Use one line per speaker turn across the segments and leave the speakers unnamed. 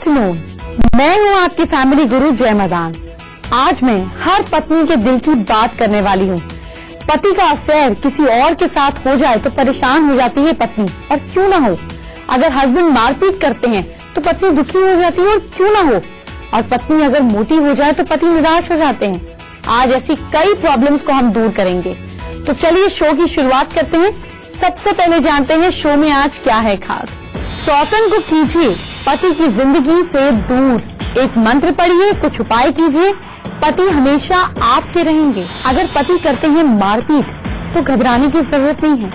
Afternoon, मैं हूँ आपकी फैमिली गुरु जय मदान। आज मैं हर पत्नी के दिल की बात करने वाली हूँ। पति का अफेयर किसी और के साथ हो जाए तो परेशान हो जाती है पत्नी, और क्यों ना हो। अगर हस्बैंड मारपीट करते हैं तो पत्नी दुखी हो जाती है, और क्यों ना हो। और पत्नी अगर मोटी हो जाए तो पति निराश हो जाते हैं। आज ऐसी कई प्रॉब्लम्स को हम दूर करेंगे, तो चलिए शो की शुरुआत करते हैं। सबसे पहले जानते हैं शो में आज क्या है खास। सौतन को कीजिए पति की जिंदगी से दूर। एक मंत्र पढ़िए, कुछ उपाय कीजिए, पति हमेशा आपके रहेंगे। अगर पति करते हैं मारपीट तो घबराने की जरूरत नहीं है।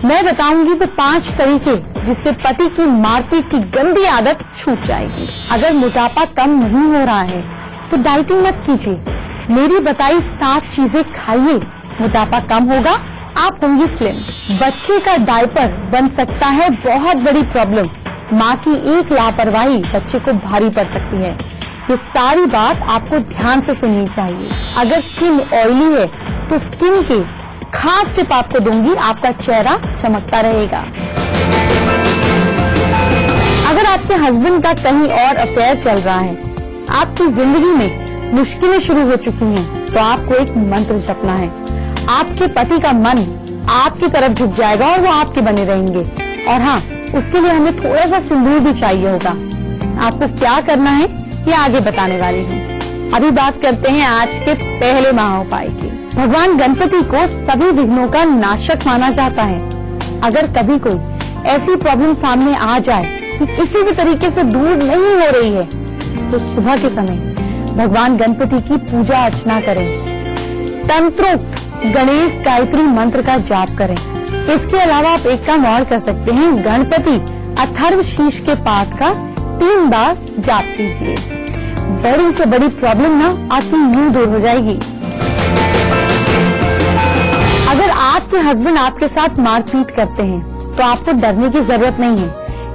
मैं बताऊंगी वो 5 तरीके जिससे पति की मारपीट की गंदी आदत छूट जाएगी। अगर मोटापा कम नहीं हो रहा है तो डाइटिंग मत कीजिए, मेरी बताई 7 चीजें खाइए, मोटापा कम होगा, आप होंगी स्लिम। बच्चे का डायपर बन सकता है बहुत बड़ी प्रॉब्लम। माँ की एक लापरवाही बच्चे को भारी पड़ सकती है। ये सारी बात आपको ध्यान से सुननी चाहिए। अगर स्किन ऑयली है तो स्किन के खास टिप आपको दूंगी, आपका चेहरा चमकता रहेगा। अगर आपके हस्बैंड का कहीं और अफेयर चल रहा है, आपकी जिंदगी में मुश्किलें शुरू हो चुकी हैं, तो आपको एक मंत्र जपना है। आपके पति का मन आपकी तरफ झुक जाएगा और वो आपके बने रहेंगे। और हाँ, उसके लिए हमें थोड़ा सा सिंदूर भी चाहिए होगा। आपको क्या करना है ये आगे बताने वाली हूँ। अभी बात करते हैं आज के पहले महाउपाय की। भगवान गणपति को सभी विघ्नों का नाशक माना जाता है। अगर कभी कोई ऐसी प्रॉब्लम सामने आ जाए कि किसी भी तरीके से दूर नहीं हो रही है, तो सुबह के समय भगवान गणपति की पूजा अर्चना करें। तंत्रोक्त गणेश गायत्री मंत्र का जाप करें। इसके अलावा आप एक काम और कर सकते हैं, गणपति अथर्व शीर्ष के पाठ का 3 बार जाप कीजिए। बड़ी से बड़ी प्रॉब्लम ना आपकी यूं दूर हो जाएगी। अगर आपके हस्बैंड आपके साथ मारपीट करते हैं तो आपको डरने की जरूरत नहीं है,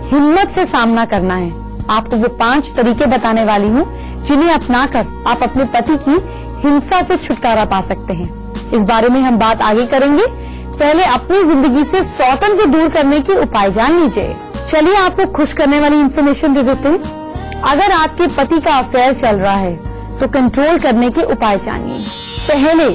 हिम्मत से सामना करना है। आपको वो 5 तरीके बताने वाली हूँ जिन्हें अपनाकर आप अपने पति की हिंसा से छुटकारा पा सकते हैं। इस बारे में हम बात आगे करेंगे। पहले अपनी जिंदगी से सौतन को दूर करने के उपाय जान लीजिए। चलिए आपको खुश करने वाली इन्फॉर्मेशन दे देते हैं। अगर आपके पति का अफेयर चल रहा है तो कंट्रोल करने के उपाय जानिए। पहले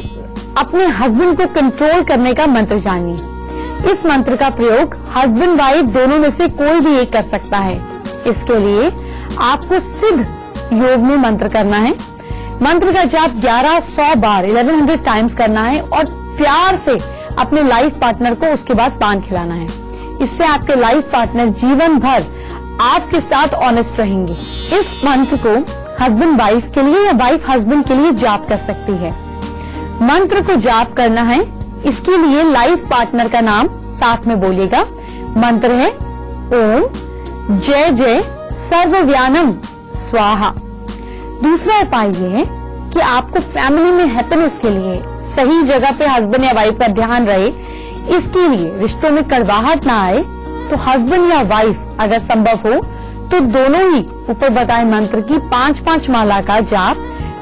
अपने हस्बैंड को कंट्रोल करने का मंत्र जानिए। इस मंत्र का प्रयोग हस्बैंड वाइफ दोनों में से कोई भी एक कर सकता है। इसके लिए आपको सिद्ध योग में मंत्र करना है। मंत्र का जाप 1100 बार 1100 टाइम्स करना है और प्यार से अपने लाइफ पार्टनर को उसके बाद पान खिलाना है। इससे आपके लाइफ पार्टनर जीवन भर आपके साथ ऑनेस्ट रहेंगे। इस मंत्र को हस्बैंड वाइफ के लिए या वाइफ हस्बैंड के लिए जाप कर सकती है। मंत्र को जाप करना है, इसके लिए लाइफ पार्टनर का नाम साथ में बोलिएगा। मंत्र है ओम जय जय सर्वव्यानम स्वाहा। दूसरा उपाय ये है कि आपको फैमिली में हैप्पीनेस के लिए सही जगह पे हस्बैंड या वाइफ का ध्यान रहे, इसके लिए रिश्तों में कड़वाहट ना आए, तो हस्बैंड या वाइफ अगर संभव हो तो दोनों ही ऊपर बताए मंत्र की 5-5 माला का जाप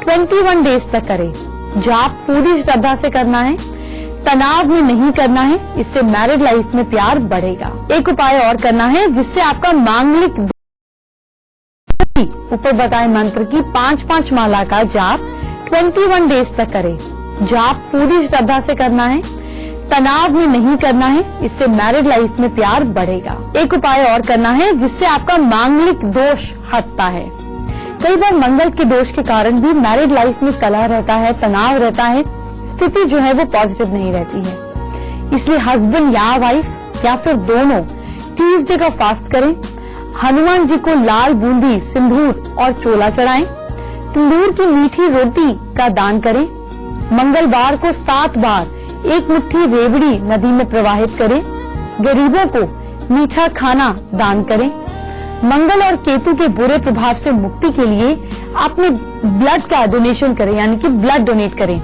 21 डेज तक करें। जाप पूरी श्रद्धा से करना है, तनाव में नहीं करना है, इससे मैरिड लाइफ में प्यार बढ़ेगा। एक उपाय और करना है जिससे आपका मांगलिक ऊपर बताए मंत्र की 5-5 माला का जाप 21 डेज तक करें। जाप पूरी श्रद्धा से करना है, तनाव में नहीं करना है, इससे मैरिड लाइफ में प्यार बढ़ेगा। एक उपाय और करना है जिससे आपका मांगलिक दोष हटता है। कई बार मंगल के दोष के कारण भी मैरिड लाइफ में कलह रहता है, तनाव रहता है, स्थिति जो है वो पॉजिटिव नहीं रहती है। इसलिए हस्बैंड या वाइफ या फिर दोनों ट्यूसडे का फास्ट करें। हनुमान जी को लाल बूंदी, सिंदूर और चोला चढ़ाएं। तंदूर की मीठी रोटी का दान करें। मंगलवार को 7 बार 1 मुट्ठी रेवड़ी नदी में प्रवाहित करें। गरीबों को मीठा खाना दान करें। मंगल और केतु के बुरे प्रभाव से मुक्ति के लिए अपने ब्लड का डोनेशन करें, यानी कि ब्लड डोनेट करें।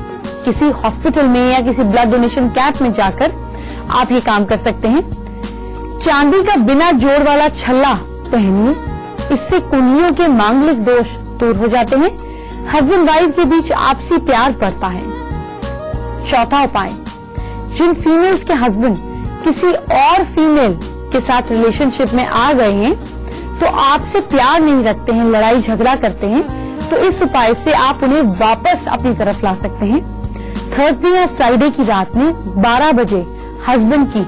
किसी हॉस्पिटल में या किसी ब्लड डोनेशन कैंप में जाकर आप ये काम कर सकते हैं। चांदी का बिना जोड़ वाला छल्ला पहनिए, इससे कुंडलियों के मांगलिक दोष दूर हो जाते हैं। हस्बैंड वाइफ के बीच आपसी प्यार बढ़ता है। चौथा उपाय, जिन फीमेल्स के हस्बैंड किसी और फीमेल के साथ रिलेशनशिप में आ गए हैं तो आपसे प्यार नहीं रखते हैं, लड़ाई झगड़ा करते हैं, तो इस उपाय से आप उन्हें वापस अपनी तरफ ला सकते हैं। थर्सडे या फ्राइडे की रात में 12 बजे हस्बैंड की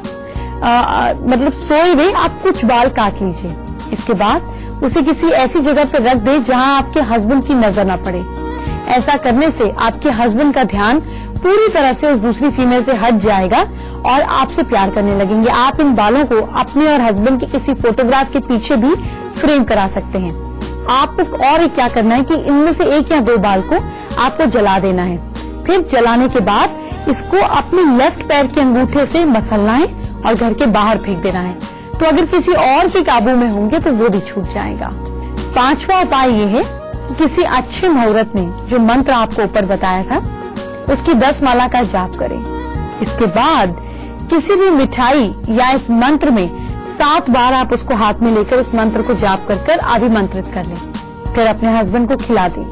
मतलब सोए हुए आप कुछ बाल काट लीजिए। इसके बाद उसे किसी ऐसी जगह पर रख दे जहां आपके हस्बैंड की नजर न पड़े। ऐसा करने से आपके हस्बैंड का ध्यान पूरी तरह से उस दूसरी फीमेल से हट जाएगा और आपसे प्यार करने लगेंगे। आप इन बालों को अपने और हस्बैंड के किसी फोटोग्राफ के पीछे भी फ्रेम करा सकते हैं। आपको और क्या करना है कि इनमें से 1 या 2 बाल को आपको जला देना है। फिर जलाने के बाद इसको अपने लेफ्ट पैर के अंगूठे से मसलना है और घर के बाहर फेंक देना है। तो अगर किसी और के काबू में होंगे तो वो भी छूट जाएगा। 5वां उपाय ये है कि किसी अच्छे मुहूर्त में जो मंत्र आपको ऊपर बताया था उसकी 10 माला का जाप करें। इसके बाद किसी भी मिठाई या इस मंत्र में 7 बार आप उसको हाथ में लेकर इस मंत्र को जाप कर अभिमंत्रित कर लें। फिर अपने हस्बैंड को खिला दें।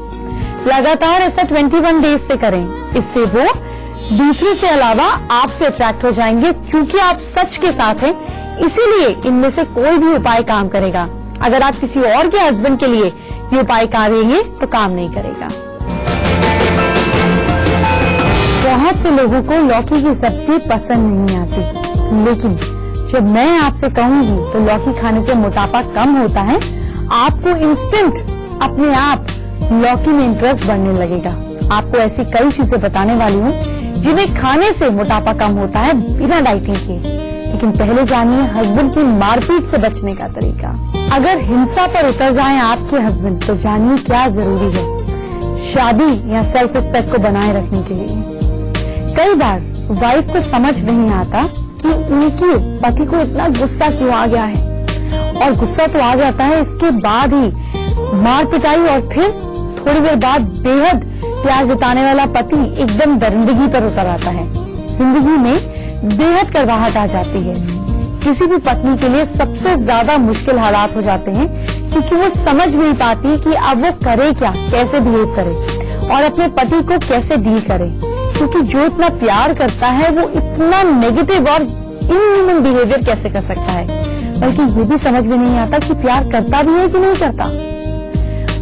लगातार ऐसा 21 डेज से करें। इससे वो दूसरे से अलावा आपसे अट्रैक्ट हो जाएंगे, क्योंकि आप सच के साथ हैं। इसीलिए इनमें से कोई भी उपाय काम करेगा। अगर आप किसी और के हस्बैंड के लिए ये उपाय करेंगे तो काम नहीं करेगा। बहुत से लोगों को लौकी की सब्जी पसंद नहीं आती, लेकिन जब मैं आपसे कहूंगी तो लौकी खाने से मोटापा कम होता है, आपको इंस्टेंट अपने आप लौकी में इंटरेस्ट बढ़ने लगेगा। आपको ऐसी कई चीजें बताने वाली हूँ जिन्हें खाने से मोटापा कम होता है बिना डाइटिंग के। लेकिन पहले जानिए हस्बैंड की मारपीट से बचने का तरीका। अगर हिंसा पर उतर जाएं आपके हस्बैंड तो जानिए क्या जरूरी है शादी या सेल्फ रिस्पेक्ट को बनाए रखने के लिए। कई बार वाइफ को समझ नहीं आता कि उनकी पति को इतना गुस्सा क्यों आ गया है, और गुस्सा तो आ जाता है, इसके बाद ही मार पिटाई और फिर थोड़ी देर बाद बेहद प्यार जताने वाला पति एकदम दरिंदगी पर उतर आता है। जिंदगी में बेहद करवाहट आ जाती है। किसी भी पत्नी के लिए सबसे ज्यादा मुश्किल हालात हो जाते हैं, क्योंकि वो समझ नहीं पाती कि अब वो करे क्या, कैसे बिहेव करे और अपने पति को कैसे डील करे। क्योंकि जो इतना प्यार करता है वो इतना नेगेटिव और इनह्यूमन बिहेवियर कैसे कर सकता है, बल्कि ये भी समझ में नहीं आता कि प्यार करता भी है कि नहीं करता।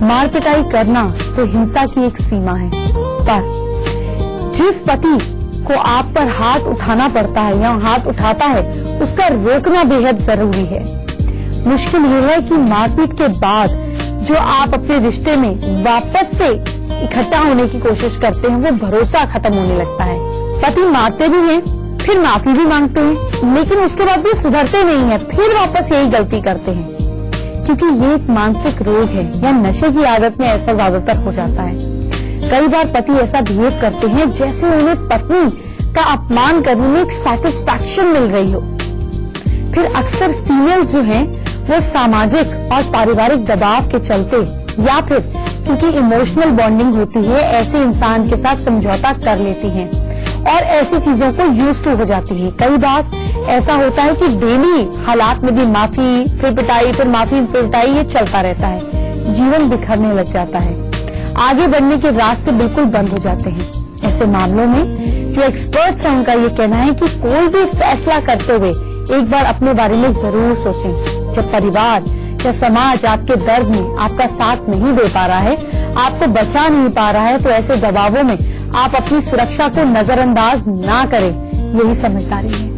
मार पिटाई करना तो हिंसा की एक सीमा है, पर जिस पति को आप पर हाथ उठाना पड़ता है या हाथ उठाता है उसका रोकना बेहद जरूरी है। मुश्किल ये है कि मारपीट के बाद जो आप अपने रिश्ते में वापस से इकट्ठा होने की कोशिश करते हैं वो भरोसा खत्म होने लगता है। पति मारते भी हैं, फिर माफी भी मांगते हैं, लेकिन उसके बाद भी सुधरते नहीं है, फिर वापस यही गलती करते हैं। क्योंकि ये एक मानसिक रोग है या नशे की आदत में ऐसा ज्यादातर हो जाता है। कई बार पति ऐसा बिहेव करते हैं जैसे उन्हें पत्नी का अपमान करने में एक सैटिस्फैक्शन मिल रही हो। फिर अक्सर फीमेल्स जो हैं वो सामाजिक और पारिवारिक दबाव के चलते या फिर क्योंकि इमोशनल बॉन्डिंग होती है ऐसे इंसान के साथ समझौता कर लेती हैं और ऐसी चीजों को यूज टू हो जाती है। कई बार ऐसा होता है कि डेली हालात में भी माफी फिर पिटाई फिर माफी फिर पिटाई ये चलता रहता है। जीवन बिखरने लग जाता है, आगे बढ़ने के रास्ते बिल्कुल बंद हो जाते हैं। ऐसे मामलों में जो एक्सपर्ट्स हैं उनका ये कहना है कि कोई भी फैसला करते हुए एक बार अपने बारे में जरूर सोचें। जब परिवार या समाज आपके दर्द में आपका साथ नहीं दे पा रहा है, आपको बचा नहीं पा रहा है, तो ऐसे दबावों में आप अपनी सुरक्षा को नजरअंदाज ना करें, यही समझदारी है।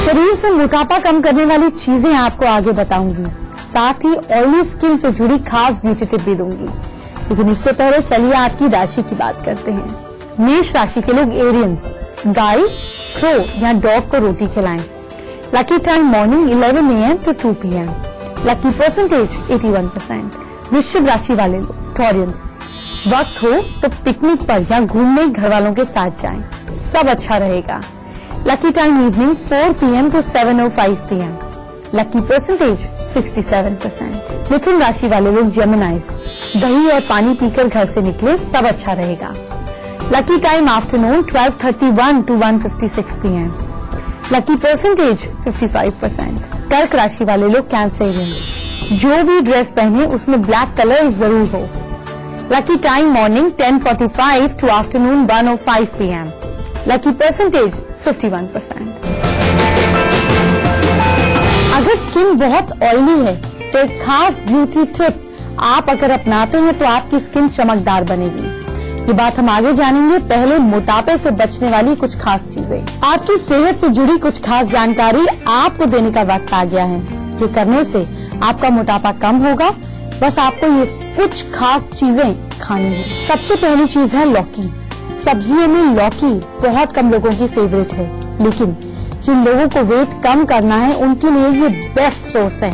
शरीर से मोटापा कम करने वाली चीजें आपको आगे बताऊंगी, साथ ही ऑयली स्किन से जुड़ी खास ब्यूटी टिप भी दूंगी। लेकिन इससे पहले चलिए आपकी राशि की बात करते हैं। मेष राशि के लोग एरियंस, गाय, क्रो या डॉग को रोटी खिलाएं। Lucky time morning 11 AM to 2 PM। Lucky percentage 81%। वृश्चिक राशि वाले लोग टॉरियंस, वक्त हो तो पिकनिक पर या घूमने घर वालों के साथ जाएं, सब अच्छा रहेगा। Lucky time evening 4 PM to 7:05 PM। Lucky percentage 67%। मिथुन राशि वाले लोग जेमिनाइज, दही और पानी पीकर घर से निकले, सब अच्छा रहेगा। Lucky time afternoon 12:31 to 1:56 PM। Lucky percentage 55%। कर्क राशि वाले लोग कैंसेरियन, जो भी ड्रेस पहने उसमें ब्लैक कलर जरूर हो। Lucky time morning 10:45 to afternoon 1:05 PM। Lucky percentage 51%। अगर स्किन बहुत ऑयली है तो एक खास ब्यूटी टिप आप अगर अपनाते हैं तो आपकी स्किन चमकदार बनेगी। ये बात हम आगे जानेंगे। पहले मोटापे से बचने वाली कुछ खास चीजें। आपकी सेहत से जुड़ी कुछ खास जानकारी आपको देने का वक्त आ गया है। ये करने से आपका मोटापा कम होगा। बस आपको ये कुछ खास चीजें खानी है। सबसे पहली चीज है लौकी। सब्जियों में लौकी बहुत कम लोगों की फेवरेट है, लेकिन जिन लोगों को वेट कम करना है उनके लिए ये बेस्ट सोर्स है।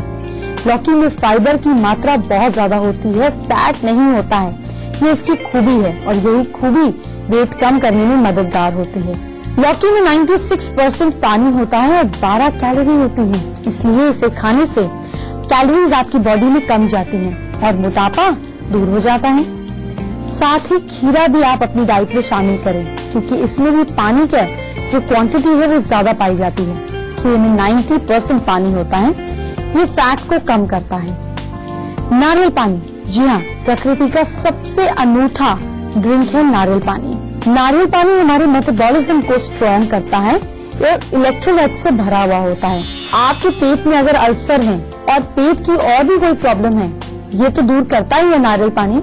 लौकी में फाइबर की मात्रा बहुत ज्यादा होती है, फैट नहीं होता है। ये इसकी खूबी है और यही खूबी वेट कम करने में मददगार होती है। लौकी में 96% पानी होता है और 12 कैलोरी होती है, इसलिए इसे खाने से कैलोरीज आपकी बॉडी में कम जाती हैं और मोटापा दूर हो जाता है। साथ ही खीरा भी आप अपनी डाइट में शामिल करें, क्योंकि इसमें भी पानी का जो क्वांटिटी है वो ज्यादा पाई जाती है। खीरे में 90% पानी होता है, ये फैट को कम करता है। नारियल पानी, जी हाँ, प्रकृति का सबसे अनूठा ड्रिंक है नारियल पानी। नारियल पानी हमारे मेटाबॉलिज्म को स्ट्रॉन्ग करता है और इलेक्ट्रोलाइट से भरा हुआ होता है। आपके पेट में अगर अल्सर है और पेट की और भी कोई प्रॉब्लम है, ये तो दूर करता ही है नारियल पानी।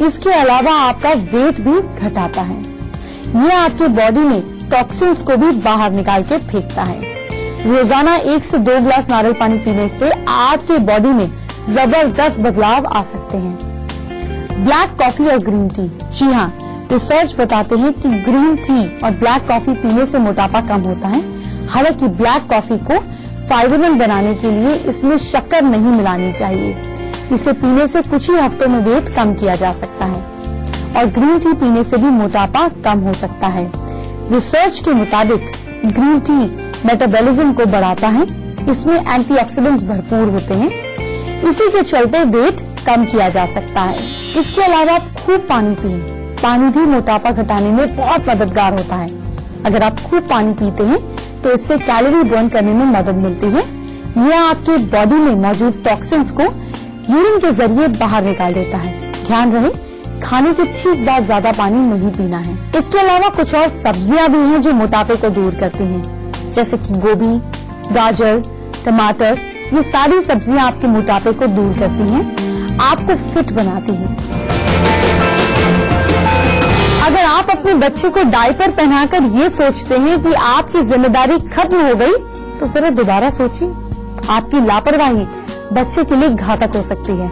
इसके अलावा आपका वेट भी घटाता है। ये आपके बॉडी में टॉक्सिन्स को भी बाहर निकाल के फेंकता है। रोजाना 1 से 2 गिलास नारियल पानी पीने से आपके बॉडी में जबरदस्त बदलाव आ सकते हैं। ब्लैक कॉफी और ग्रीन टी, जी हाँ, रिसर्च बताते हैं कि ग्रीन टी और ब्लैक कॉफी पीने से मोटापा कम होता है। हालांकि ब्लैक कॉफी को फायदेमंद बनाने के लिए इसमें शक्कर नहीं मिलानी चाहिए। इसे पीने से कुछ ही हफ्तों में वेट कम किया जा सकता है और ग्रीन टी पीने से भी मोटापा कम हो सकता है। रिसर्च के मुताबिक ग्रीन टी मेटाबॉलिज्म को बढ़ाता है। इसमें एंटीऑक्सीडेंट्स भरपूर होते हैं, इसी के चलते वेट कम किया जा सकता है। इसके अलावा आप खूब पानी पिए। पानी भी मोटापा घटाने में बहुत मददगार होता है। अगर आप खूब पानी पीते हैं तो इससे कैलोरी बर्न करने में मदद मिलती है। यह आपके बॉडी में मौजूद टॉक्सिन्स को यूरिन के जरिए बाहर निकाल देता है। ध्यान रहे, खाने के ठीक बाद ज्यादा पानी नहीं पीना है। इसके अलावा कुछ और सब्जियां भी हैं जो मोटापे को दूर करती हैं, जैसे कि गोभी, गाजर, टमाटर। ये सारी सब्जियां आपके मोटापे को दूर करती हैं, आपको फिट बनाती हैं। अगर आप अपने बच्चे को डायपर पहनाकर ये सोचते हैं कि आपकी जिम्मेदारी खत्म हो गई, तो जरा दोबारा सोचिए। आपकी लापरवाही बच्चे के लिए घातक हो सकती है।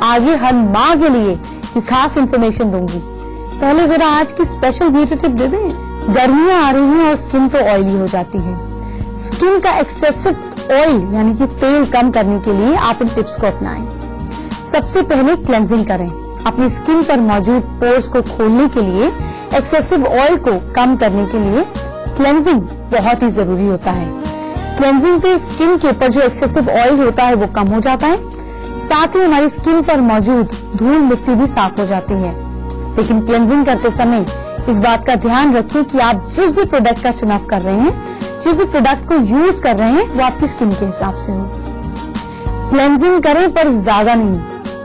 आगे हर माँ के लिए ये खास इन्फॉर्मेशन दूंगी। पहले जरा आज की स्पेशल ब्यूटी टिप दे दें। गर्मियां आ रही हैं और स्किन तो ऑयली हो जाती है। स्किन का एक्सेसिव ऑयल यानी कि तेल कम करने के लिए आप इन टिप्स को अपनाएं। सबसे पहले क्लेंजिंग करें। अपनी स्किन पर मौजूद पोर्स को खोलने के लिए, एक्सेसिव ऑयल को कम करने के लिए क्लेंजिंग बहुत ही जरूरी होता है। क्लेंजिंग पे स्किन के ऊपर जो एक्सेसिव ऑयल होता है वो कम हो जाता है। साथ ही हमारी स्किन पर मौजूद धूल मिट्टी भी साफ हो जाती है। लेकिन क्लेंजिंग करते समय इस बात का ध्यान रखें कि आप जिस भी प्रोडक्ट का चुनाव कर रहे हैं, जिस भी प्रोडक्ट को यूज कर रहे हैं, वो आपकी स्किन के हिसाब से हो। क्लेंजिंग करें पर ज्यादा नहीं।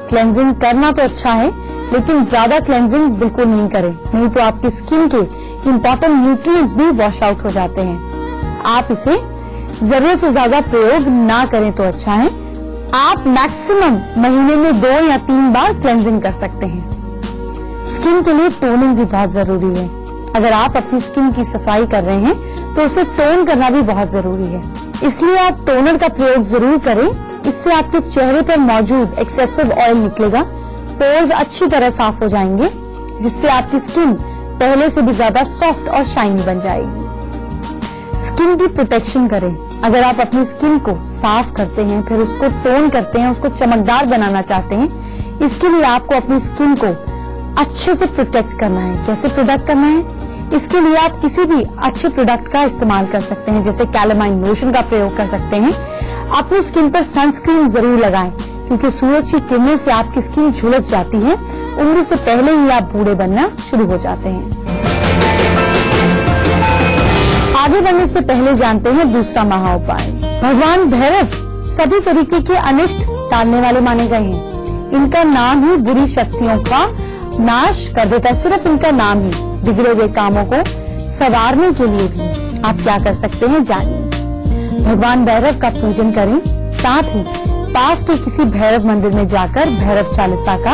क्लेंजिंग करना तो अच्छा है, लेकिन ज्यादा क्लेंजिंग बिल्कुल नहीं करें, नहीं तो आपकी स्किन के इम्पोर्टेंट न्यूट्रिएंट्स भी वॉश आउट हो जाते हैं। आप इसे जरूरत से ज्यादा प्रयोग ना करें तो अच्छा है। आप मैक्सिमम महीने में 2 या 3 बार क्लेंजिंग कर सकते हैं। स्किन के लिए टोनिंग भी बहुत जरूरी है। अगर आप अपनी स्किन की सफाई कर रहे हैं तो उसे टोन करना भी बहुत जरूरी है। इसलिए आप टोनर का प्रयोग जरूर करें। इससे आपके चेहरे पर मौजूद एक्सेसिव ऑयल निकलेगा, पोर्स अच्छी तरह साफ हो जाएंगे, जिससे आपकी स्किन पहले से भी ज्यादा सॉफ्ट और शाइनी बन जाएगी। स्किन की प्रोटेक्शन करें। अगर आप अपनी स्किन को साफ करते हैं, फिर उसको टोन करते हैं, उसको चमकदार बनाना चाहते हैं, इसके लिए आपको अपनी स्किन को अच्छे से प्रोटेक्ट करना है। कैसे प्रोटेक्ट करना है? इसके लिए आप किसी भी अच्छे प्रोडक्ट का इस्तेमाल कर सकते हैं, जैसे कैलामाइन लोशन का प्रयोग कर सकते हैं। अपनी स्किन पर सनस्क्रीन जरूर लगाएं, क्योंकि सूरज की किरणों से आपकी स्किन झुलस जाती है। उम्र से पहले ही आप बूढ़े बनना शुरू हो जाते हैं। आगे बढ़ने से पहले जानते हैं दूसरा महा उपाय। भगवान भैरव सभी तरीके के अनिष्ट टालने वाले माने गए हैं। इनका नाम ही बुरी शक्तियों का नाश कर देता है। सिर्फ इनका नाम ही बिगड़े हुए कामों को संवारने के लिए भी आप क्या कर सकते हैं, जानिए। भगवान भैरव का पूजन करें। साथ ही पास के किसी भैरव मंदिर में जाकर भैरव चालीसा का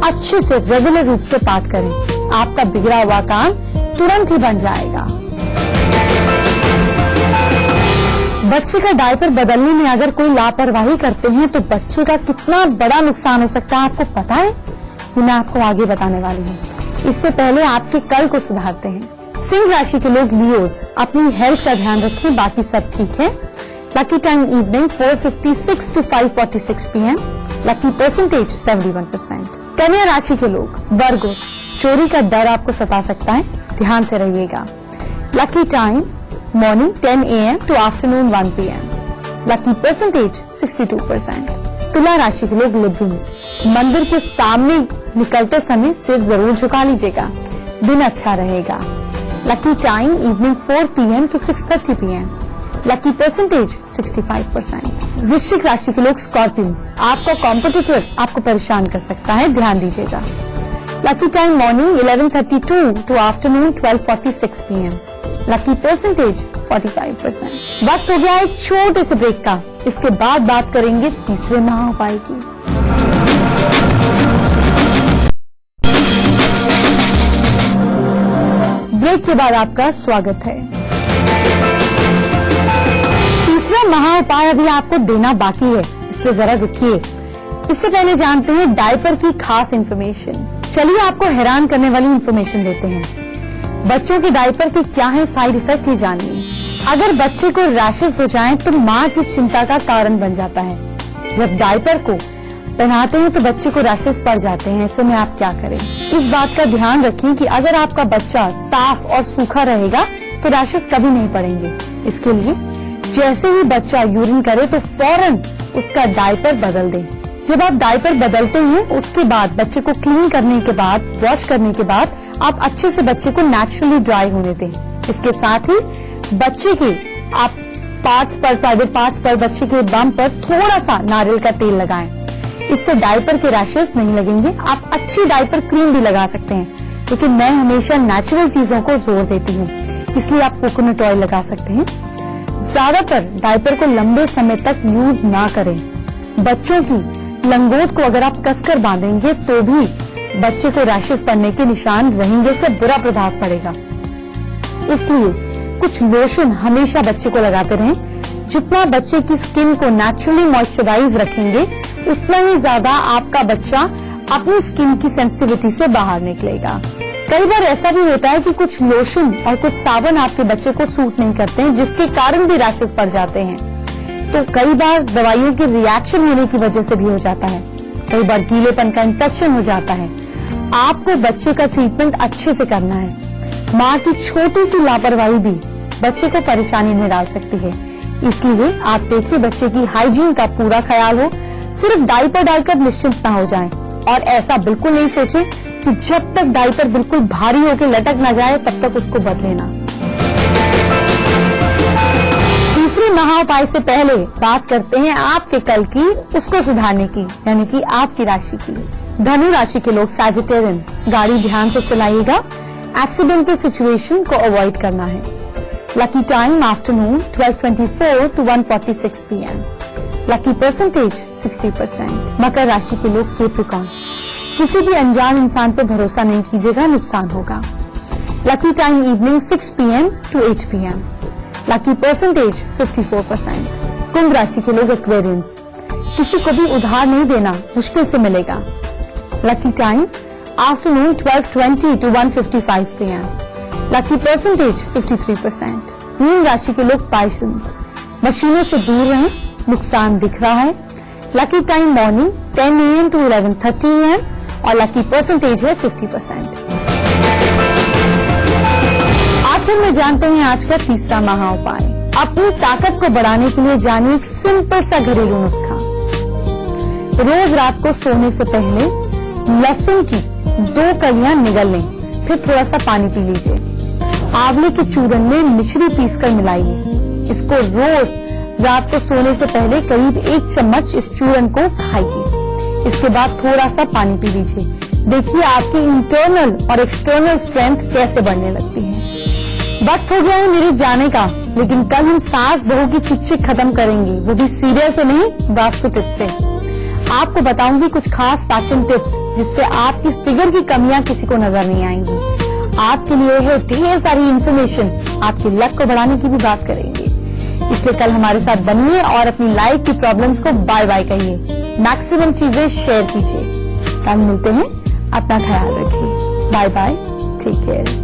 अच्छे से रेगुलर रूप से पाठ करें। आपका बिगड़ा हुआ काम तुरंत ही बन जाएगा। बच्चे का डायपर बदलने में अगर कोई लापरवाही करते हैं तो बच्चे का कितना बड़ा नुकसान हो सकता है आपको पता है? मैं आपको आगे बताने वाली हूँ। इससे पहले आपके कल को सुधारते हैं। सिंह राशि के लोग लियोज अपनी हेल्थ का ध्यान रखें, बाकी सब ठीक है। Lucky time evening 4:56 to 5:46 PM। Lucky percentage 71%। कन्या राशि के लोग वर्गो, चोरी का डर आपको सता सकता है, ध्यान से रहिएगा। Lucky time morning 10 AM to afternoon 1 PM। Lucky percentage 62%। तुला राशि के लोग लिब्रल्स, मंदिर के सामने निकलते समय सिर जरूर झुका लीजिएगा, दिन अच्छा रहेगा। Lucky time evening 4 PM to 6:30 PM। Lucky percentage 65%। वृश्चिक राशि के लोग स्कॉर्पियंस, आपका कॉम्पिटिटर आपको परेशान कर सकता है, ध्यान दीजिएगा। Lucky time morning 11:32 to afternoon 12:46 PM। Lucky percentage 45%। वक्त हो गया एक छोटे से ब्रेक का, इसके बाद बात करेंगे तीसरे महा उपाय की। ब्रेक के बाद आपका स्वागत है। तीसरा महा उपाय अभी आपको देना बाकी है, इसलिए जरा रुकिए। इससे पहले जानते हैं डायपर की खास इन्फॉर्मेशन। चलिए आपको हैरान करने वाली इन्फॉर्मेशन देते हैं। बच्चों के डायपर के क्या है साइड इफेक्ट ही जानिए। अगर बच्चे को रैशेस हो जाएं तो माँ की चिंता का कारण बन जाता है। जब डायपर को पहनाते हैं तो बच्चे को रैशेस पड़ जाते हैं, ऐसे में आप क्या करें? इस बात का ध्यान रखें कि अगर आपका बच्चा साफ और सूखा रहेगा तो रैशेस कभी नहीं पड़ेंगे। इसके लिए जैसे ही बच्चा यूरिन करे तो फौरन उसका डायपर बदल दें। जब आप डायपर बदलते हैं उसके बाद बच्चे को क्लीन करने के बाद, वॉश करने के बाद आप अच्छे से बच्चे को नेचुरली ड्राई होने दें। इसके साथ ही बच्चे के आप प्राइवेट पार्ट्स पर, बच्चे के बम पर थोड़ा सा नारियल का तेल लगाएं। इससे डायपर के रैशेस नहीं लगेंगे। आप अच्छी डायपर क्रीम भी लगा सकते हैं, लेकिन मैं हमेशा नेचुरल चीजों को जोर देती हूँ, इसलिए आप कोकोनट ऑयल लगा सकते हैं। ज्यादातर डायपर को लंबे समय तक यूज ना करें। बच्चों की लंगोट को अगर आप कसकर बांधेंगे तो भी बच्चे को रैशेस पड़ने के निशान रहेंगे, इससे बुरा प्रभाव पड़ेगा। इसलिए कुछ लोशन हमेशा बच्चे को लगाते रहें। जितना बच्चे की स्किन को नेचुरली मॉइस्चराइज रखेंगे उतना ही ज्यादा आपका बच्चा अपनी स्किन की सेंसिटिविटी से बाहर निकलेगा। कई बार ऐसा भी होता है कि कुछ लोशन और कुछ साबुन आपके बच्चे को सूट नहीं करते हैं, जिसके कारण भी रैशेस पड़ जाते हैं। तो कई बार दवाइयों के रिएक्शन होने की वजह से भी हो जाता है, कई बार गीलेपन का इन्फेक्शन हो जाता है। आपको बच्चे का ट्रीटमेंट अच्छे से करना है। माँ की छोटी सी लापरवाही भी बच्चे को परेशानी में डाल सकती है, इसलिए आप देखिए बच्चे की हाइजीन का पूरा ख्याल हो। सिर्फ डायपर डालकर निश्चिंत ना हो जाएं, और ऐसा बिल्कुल नहीं सोचें कि जब तक डायपर बिल्कुल भारी होकर लटक ना जाए तब तक उसको बदलेना। तीसरे महा उपाय से पहले बात करते हैं आपके कल की, उसको सुधारने की, यानी कि आपकी राशि की। धनु राशि के लोग सैजिटेरियन, गाड़ी ध्यान से चलाइएगा, एक्सीडेंटल सिचुएशन को अवॉइड करना है। Lucky time afternoon 12:24 to 1:46 PM। Lucky percentage 60%। मकर राशि के लोग कैप्रिकॉर्न, किसी भी अनजान इंसान पर भरोसा नहीं कीजिएगा, नुकसान होगा। Lucky time evening 6 PM to 8 PM। Lucky percentage 54%। कुंभ राशि के लोग एक्वेरियंस, किसी को भी उधार नहीं देना, मुश्किल से मिलेगा। Lucky time afternoon 12:20 to 1:55 PM। Lucky percentage 53%। Mean राशि के लोग पाइसन्स, मशीनों से दूर रहें, नुकसान दिख रहा है। Lucky time morning 10 AM to 11:30 AM और लकी परसेंटेज है 50%। आखिर में जानते हैं आज का तीसरा महा उपाय। अपनी ताकत को बढ़ाने के लिए जानिए एक सिंपल सा घरेलू नुस्खा। रोज रात को सोने से पहले लहसुन की 2 कलियां निगल लें, फिर थोड़ा सा पानी पी लीजिए। आंवले के चूरन में मिश्री पीसकर मिलाइए। इसको रोज रात को सोने से पहले करीब 1 चम्मच इस चूरन को खाइए। इसके बाद थोड़ा सा पानी पी लीजिए। देखिए आपकी इंटरनल और एक्सटर्नल स्ट्रेंथ कैसे बढ़ने लगती है। वक्त हो गया है मेरे जाने का, लेकिन कल हम सास बहू की चिक चिक खत्म करेंगे, वो भी सीरियल से नहीं, वास्तु टिप्स से। आपको बताऊंगी कुछ खास फैशन टिप्स जिससे आपकी फिगर की कमियां किसी को नजर नहीं आएंगी। आपके लिए है ढेर सारी इंफॉर्मेशन, आपकी लक को बढ़ाने की भी बात करेंगे। इसलिए कल हमारे साथ बनिए और अपनी लाइफ की प्रॉब्लम्स को बाय बाय कहिए, मैक्सिमम चीजें शेयर कीजिए। कल मिलते हैं, अपना ख्याल रखिए, बाय बाय, टेक केयर।